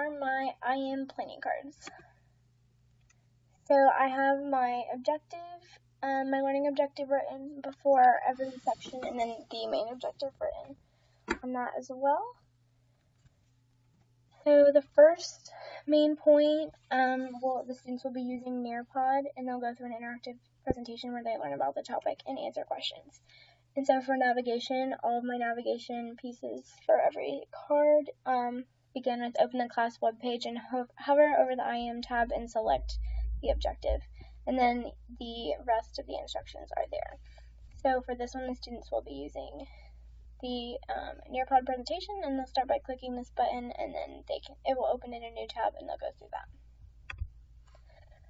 are my I Am planning cards. So I have my objective, my learning objective written before every section, and then the main objective written on that as well. So the first main point, the students will be using Nearpod, and they'll go through an interactive presentation where they learn about the topic and answer questions. And so for navigation, all of my navigation pieces for every card begin with open the class webpage and hover over the I Am tab and select the objective. And then the rest of the instructions are there. So for this one, the students will be using the Nearpod presentation, and they'll start by clicking this button, and then it will open in a new tab, and they'll go through that.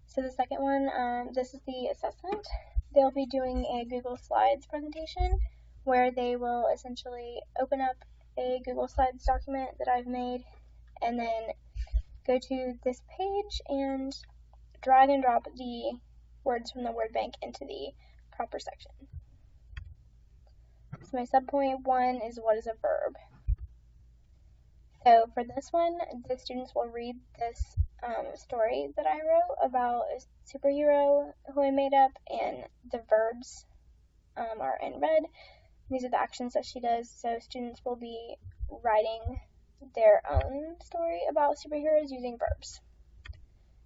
So the second one, this is the assessment. They'll be doing a Google Slides presentation where they will essentially open up a Google Slides document that I've made, and then go to this page and drag and drop the words from the word bank into the proper section. So my subpoint 1 is what is a verb. So for this one, the students will read this story that I wrote about a superhero who I made up, and the verbs are in red. These are the actions that she does. So students will be writing their own story about superheroes using verbs.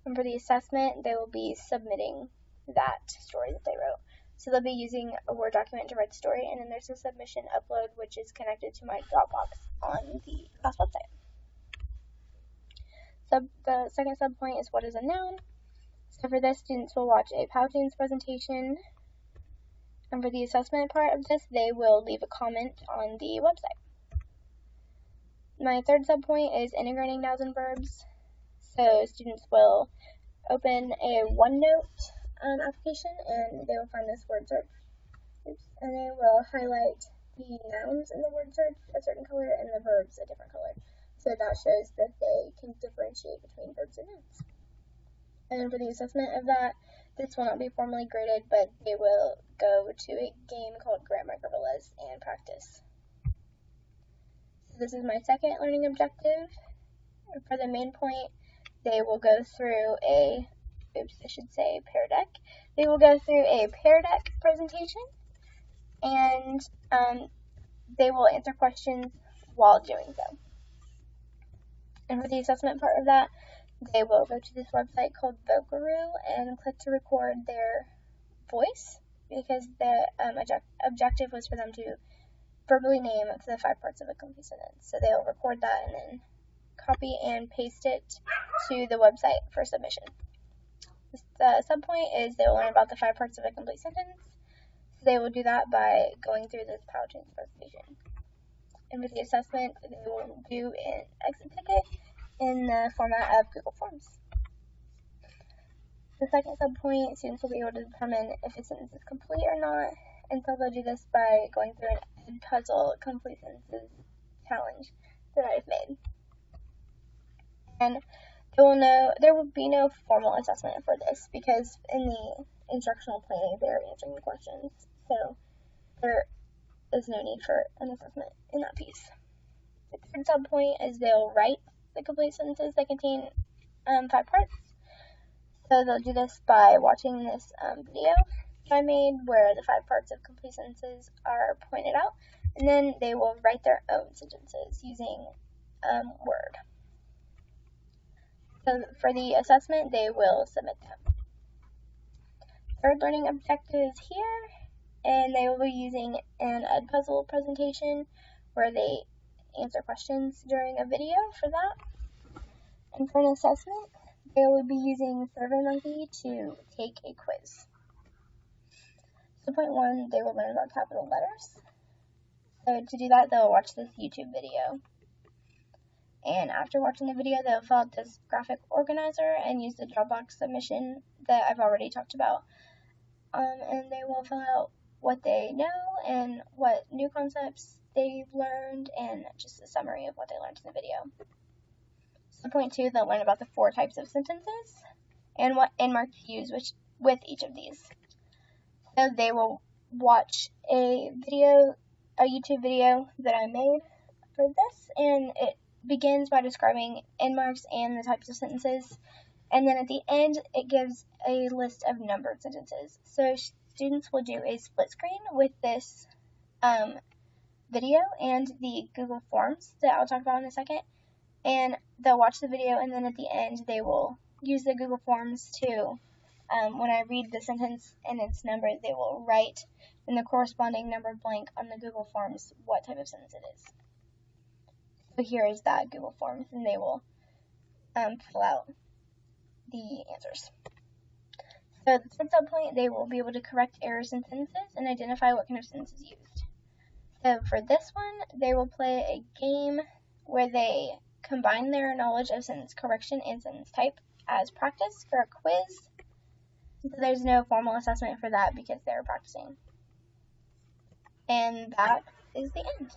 And for the assessment, they will be submitting that story that they wrote. So they'll be using a Word document to write the story, and then there's a submission upload which is connected to my Dropbox on the class website. The second subpoint is what is a noun. So for this, students will watch a Powtoons presentation, and for the assessment part of this, they will leave a comment on the website. My third subpoint is integrating nouns and verbs. So students will open a OneNote application, and they will find this word search. And they will highlight the nouns in the word search a certain color and the verbs a different color. So that shows that they can differentiate between verbs and nouns. And for the assessment of that, this will not be formally graded, but they will go to a game called Grammar Gorillas and practice. So this is my second learning objective. For the main point, they will go through Pear Deck. They will go through a Pear Deck presentation, and they will answer questions while doing so. And for the assessment part of that, they will go to this website called Vocaroo and click to record their voice, because the objective was for them to verbally name the 5 parts of a complete sentence. So they'll record that and then copy and paste it to the website for submission. The subpoint is they will learn about the 5 parts of a complete sentence. So they will do that by going through this Powtoons presentation. And with the assessment, they will do an exit ticket in the format of Google Forms. The second subpoint, students will be able to determine if a sentence is complete or not, and so they'll do this by going through an Edpuzzle complete sentences challenge that I've made. And there will be no formal assessment for this, because in the instructional planning they're answering the questions, so there is no need for an assessment in that piece. The third subpoint is they'll write the complete sentences that contain 5 parts. So they'll do this by watching this video I made where the 5 parts of complete sentences are pointed out, and then they will write their own sentences using Word. So for the assessment, they will submit them. Third learning objective is here, and they will be using an Edpuzzle presentation where they answer questions during a video for that. And for an assessment, they will be using SurveyMonkey to take a quiz. So point 1, they will learn about capital letters. So to do that, they'll watch this YouTube video. And after watching the video, they'll fill out this graphic organizer and use the Dropbox submission that I've already talked about. And they will fill out what they know and what new concepts they've learned, and just a summary of what they learned in the video. So point 2, they'll learn about the 4 types of sentences and what end mark to use with each of these. So they will watch a YouTube video that I made for this, and it begins by describing end marks and the types of sentences, and then at the end it gives a list of numbered sentences. So students will do a split screen with this video and the Google Forms that I'll talk about in a second, and they'll watch the video, and then at the end they will use the Google Forms to, when I read the sentence and its number, they will write in the corresponding numbered blank on the Google Forms what type of sentence it is. So here is that Google Forms, and they will fill out the answers. So at the sub point, they will be able to correct errors in sentences and identify what kind of sentence is used. So for this one, they will play a game where they combine their knowledge of sentence correction and sentence type as practice for a quiz. So there's no formal assessment for that because they're practicing. And that is the end.